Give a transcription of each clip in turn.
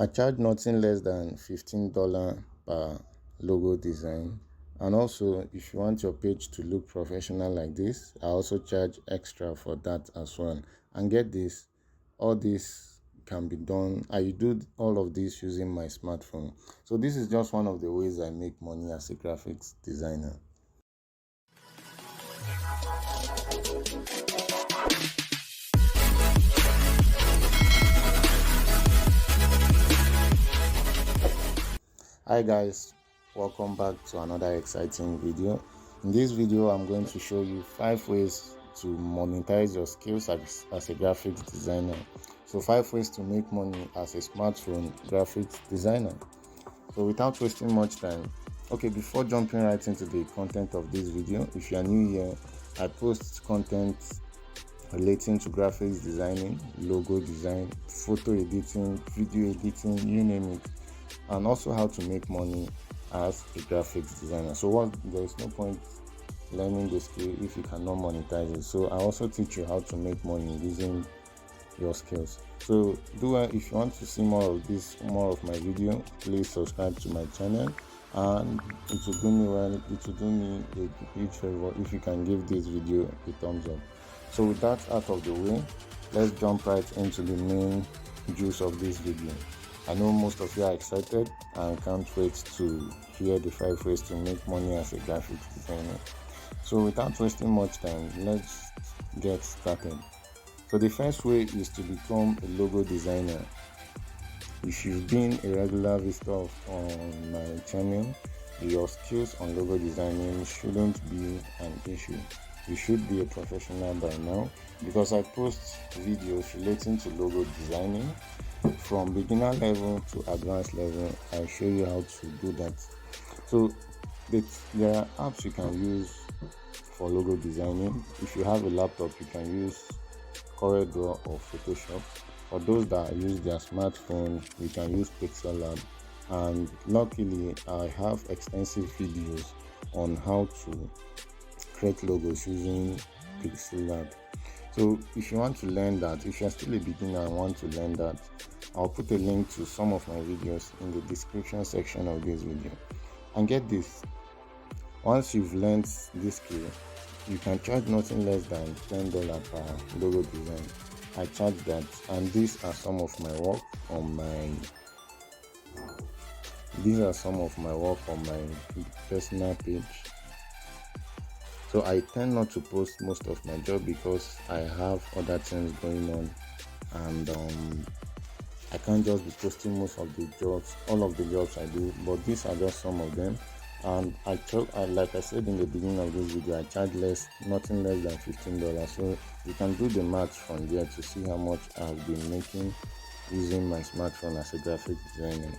I charge nothing less than $15 per logo design. And also, if you want your page to look professional like this, I also charge extra for that as well. And get this, all this can be done. I do all of this using my smartphone. So this is just one of the ways I make money as a graphics designer. Hi guys, welcome back to another exciting video. In this video I'm going to show you 5 ways to monetize your skills as a graphics designer. So 5 ways to make money as a smartphone graphics designer. So without wasting much time, okay, before jumping right into the content of this video, if you are new here, I post content relating to graphics designing, logo design, photo editing, video editing, you name it, and also how to make money as a graphics designer. So there is no point learning the skill if you cannot monetize it. So I also teach you how to make money using your skills. So if you want to see more of my video, please subscribe to my channel, and it will do me a huge favor if you can give this video a thumbs up. So with that out of the way, let's jump right into the main juice of this video. I know most of you are excited and can't wait to hear the 5 ways to make money as a graphics designer. So without wasting much time, let's get started. So the first way is to become a logo designer. If you've been a regular visitor on my channel, your skills on logo designing shouldn't be an issue. You should be a professional by now, because I post videos relating to logo designing from beginner level to advanced level. I show you how to do that. So there are apps you can use for logo designing. If you have a laptop, you can use CorelDRAW or Photoshop. For those that use their smartphone, you can use Pixel Lab. And luckily, I have extensive videos on how to create logos using Pixel Lab. So if you want to learn that, if you're still a beginner and want to learn that, I'll put a link to some of my videos in the description section of this video. And get this, once you've learned this skill, you can charge nothing less than $10 per logo design. I charge that, and these are some of my work on my personal page. So I tend not to post most of my job because I have other things going on, and I can't just be posting all of the jobs I do, but these are just some of them. And like I said in the beginning of this video, I charge nothing less than $15. So you can do the math from there to see how much I've been making using my smartphone as a graphic designer.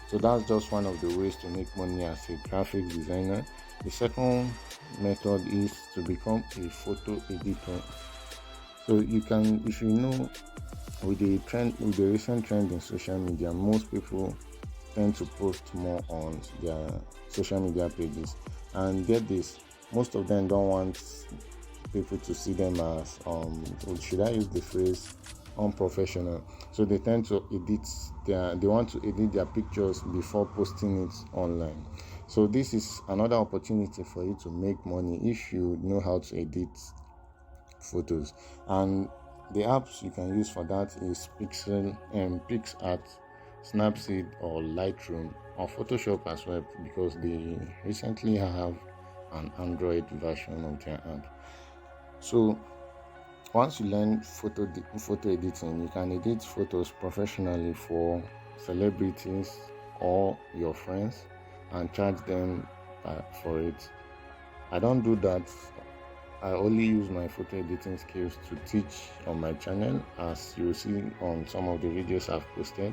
So that's just one of the ways to make money as a graphic designer. The second method is to become a photo editor. So you can, if you know, with the recent trend in social media, most people tend to post more on their social media pages. And get this, most of them don't want people to see them as should I use the phrase, unprofessional. So they tend to they want to edit their pictures before posting it online. So this is another opportunity for you to make money if you know how to edit photos. And the apps you can use for that is PixArt, Snapseed, or Lightroom, or Photoshop as well, because they recently have an Android version of their app. So once you learn photo editing, you can edit photos professionally for celebrities or your friends and charge them for it. I don't do that. I only use my photo editing skills to teach on my channel, as you see on some of the videos I've posted,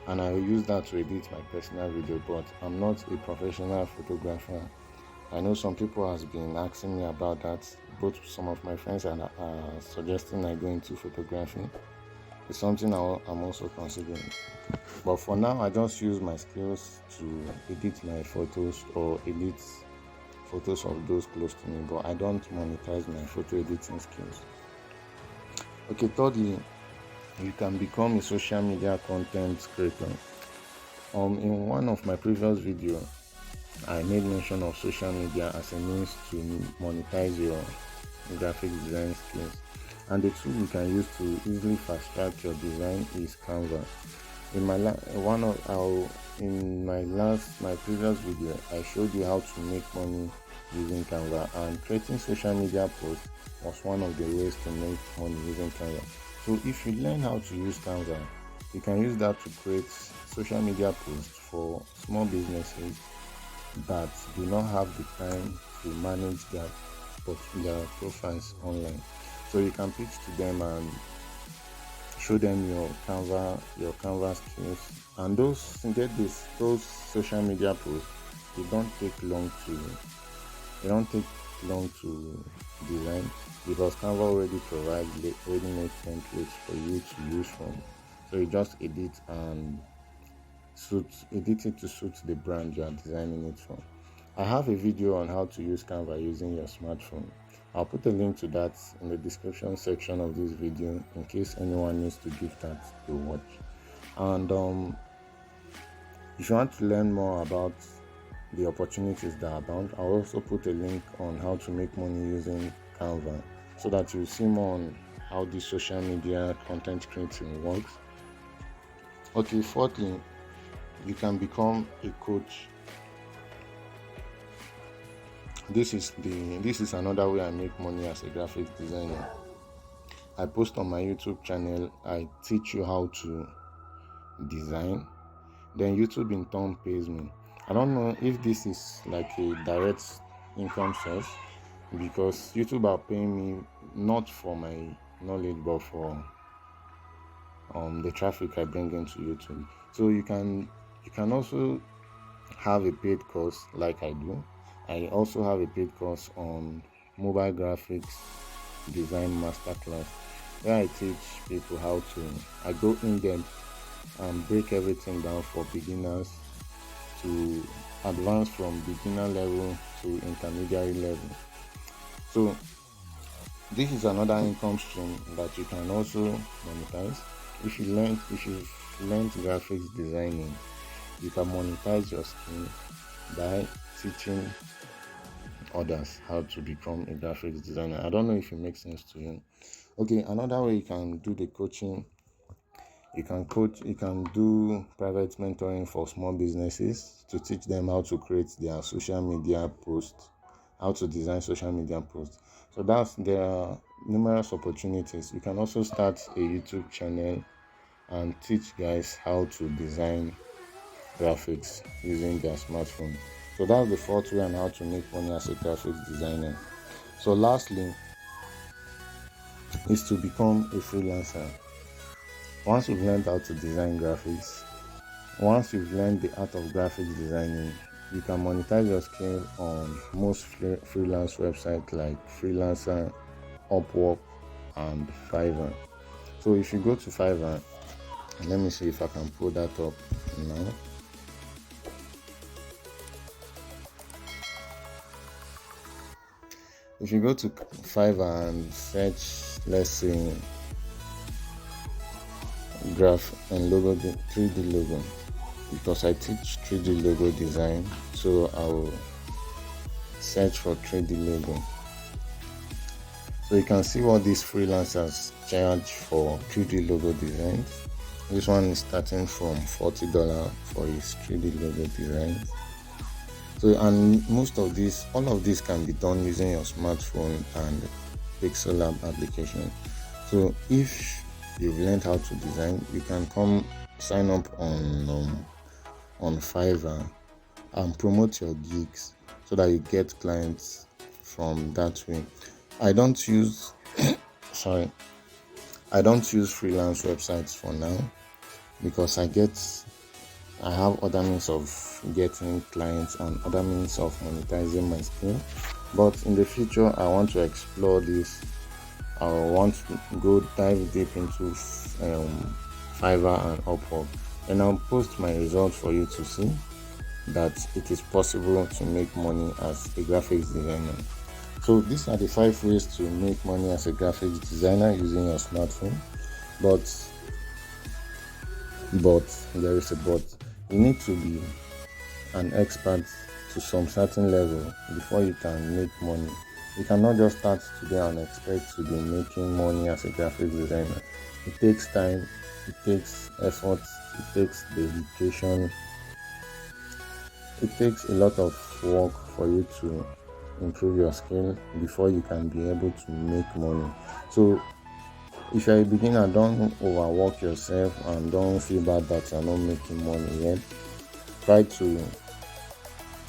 and I will use that to edit my personal video, but I'm not a professional photographer. I know some people has been asking me about that. Both some of my friends are suggesting I go into photography. It's something I'm also considering. But for now, I just use my skills to edit my photos or edit photos of those close to me, but I don't monetize my photo editing skills. Okay, thirdly, you can become a social media content creator. In one of my previous video, I made mention of social media as a means to monetize your graphic design skills, and the tool you can use to easily fast track your design is Canva. In my my previous video, I showed you how to make money using Canva, and creating social media posts was one of the ways to make money using Canva. So if you learn how to use Canva, you can use that to create social media posts for small businesses that do not have the time to manage their profiles online. So you can pitch to them and show them your Canva skills, and those social media posts, they don't take long to design, because Canva already provides ready-made templates for you to use from. So you just edit it to suit the brand you are designing it for. I have a video on how to use Canva using your smartphone. I'll put a link to that in the description section of this video in case anyone needs to give that a watch. And if you want to learn more about the opportunities that are abound, I'll also put a link on how to make money using Canva, so that you see more on how this social media content creating works. Okay, fourthly, you can become a coach. This is another way I make money as a graphic designer. I post on my YouTube channel. I teach you how to design. Then YouTube in turn pays me. I don't know if this is like a direct income source, because YouTube are paying me not for my knowledge but for the traffic I bring into YouTube. So you can also have a paid course like I do. I also have a paid course on mobile graphics design masterclass, where I teach people how to. I go in depth and break everything down for beginners to advance from beginner level to intermediary level. So this is another income stream that you can also monetize. If you've learned graphics designing, you can monetize your skill by teaching others how to become a graphics designer. I don't know if it makes sense to you. Okay, another way you can do the coaching, you can do private mentoring for small businesses to teach them how to create their social media posts, how to design social media posts. So there are numerous opportunities. You can also start a YouTube channel and teach guys how to design graphics using their smartphone. So that's the fourth way on how to make money as a graphics designer. So lastly is to become a freelancer. Once you've learned how to design graphics, once you've learned the art of graphics designing, you can monetize your skill on most freelance websites like Freelancer, Upwork, and Fiverr. So if you go to Fiverr, let me see if I can pull that up now. If you go to Fiverr and search, let's say, graph and logo, 3D logo, because I teach 3D logo design, so I will search for 3D logo. So you can see what these freelancers charge for 3D logo designs. This one is starting from $40 for his 3D logo design. So, and all of this can be done using your smartphone and Pixel Lab application. So if you've learned how to design, you can come sign up on Fiverr and promote your gigs so that you get clients from that way. I don't use freelance websites for now, because I have other means of getting clients and other means of monetizing my skill. But in the future, I want to explore this. I want to go dive deep into Fiverr and Upwork, and I'll post my results for you to see that it is possible to make money as a graphics designer. So these are the 5 ways to make money as a graphics designer using your smartphone. But there is a but. You need to be an expert to some certain level before you can make money. You cannot just start today and expect to be making money as a graphic designer. It takes time, it takes effort, it takes dedication, it takes a lot of work for you to improve your skill before you can be able to make money. So if you're a beginner, don't overwork yourself and don't feel bad that you're not making money yet. Try to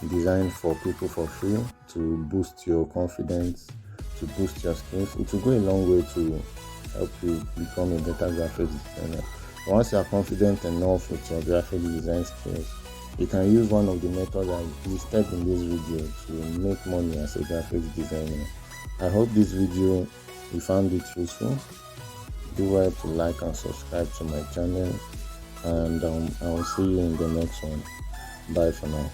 design for people for free to boost your confidence, to boost your skills. It will go a long way to help you become a better graphic designer. Once you are confident enough with your graphic design skills, you can use one of the methods I listed in this video to make money as a graphic designer. I hope this video you found it useful. Do well to like and subscribe to my channel, and I will see you in the next one. Bye for now.